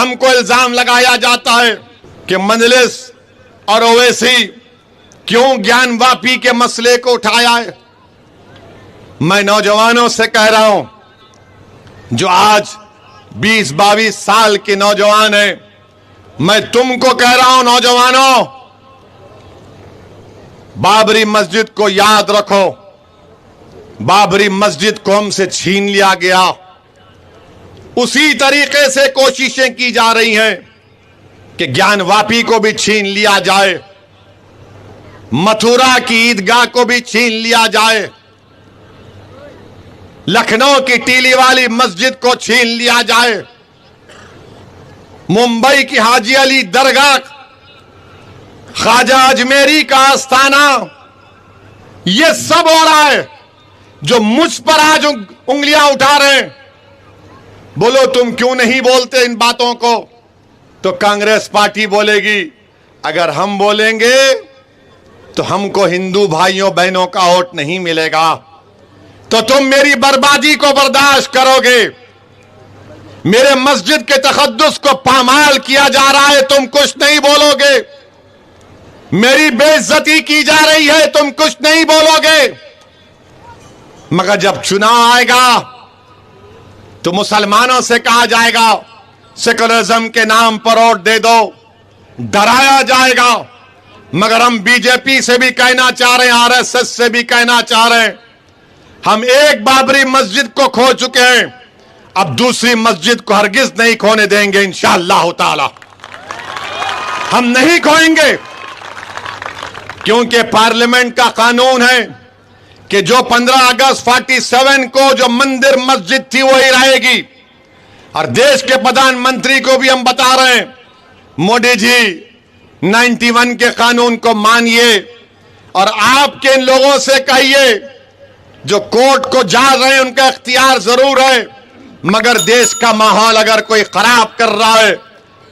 हमको इल्जाम लगाया जाता है कि मजलिस और ओवैसी क्यों ज्ञान वापी के मसले को उठाया है। मैं नौजवानों से कह रहा हूं जो आज 20-22 साल के नौजवान हैं, मैं तुमको कह रहा हूं नौजवानों, बाबरी मस्जिद को याद रखो। बाबरी मस्जिद को हमसे छीन लिया गया, उसी तरीके से कोशिशें की जा रही हैं कि ज्ञान वापी को भी छीन लिया जाए, मथुरा की ईदगाह को भी छीन लिया जाए, लखनऊ की टीली वाली मस्जिद को छीन लिया जाए, मुंबई की हाजी अली दरगाह, ख्वाजा अजमेरी का आस्थाना, यह सब हो रहा है। जो मुझ पर आज उंगलियां उठा रहे हैं, बोलो तुम क्यों नहीं बोलते इन बातों को, तो कांग्रेस पार्टी बोलेगी अगर हम बोलेंगे तो हमको हिंदू भाइयों बहनों का वोट नहीं मिलेगा, तो तुम मेरी बर्बादी को बर्दाश्त करोगे। मेरे मस्जिद के तकद्दुस को पामाल किया जा रहा है, तुम कुछ नहीं बोलोगे। मेरी बेइज्जती की जा रही है, तुम कुछ नहीं बोलोगे। मगर जब चुनाव आएगा तो मुसलमानों से कहा जाएगा सेकुलरिज्म के नाम पर वोट दे दो, डराया जाएगा। मगर हम बीजेपी से भी कहना चाह रहे हैं, आरएसएस से भी कहना चाह रहे हैं, हम एक बाबरी मस्जिद को खो चुके हैं, अब दूसरी मस्जिद को हरगिज नहीं खोने देंगे इंशाअल्लाह ताला। हम नहीं खोएंगे, क्योंकि पार्लियामेंट का कानून है कि जो 15 अगस्त 47 को जो मंदिर मस्जिद थी वही रहेगी। और देश के प्रधानमंत्री को भी हम बता रहे हैं, मोदी जी 91 के कानून को मानिए और आपके इन लोगों से कहिए जो कोर्ट को जा रहे हैं उनका इख्तियार जरूर है, मगर देश का माहौल अगर कोई खराब कर रहा है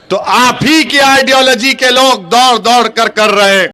तो आप ही की आइडियोलॉजी के लोग दौड़ दौड़ कर रहे हैं।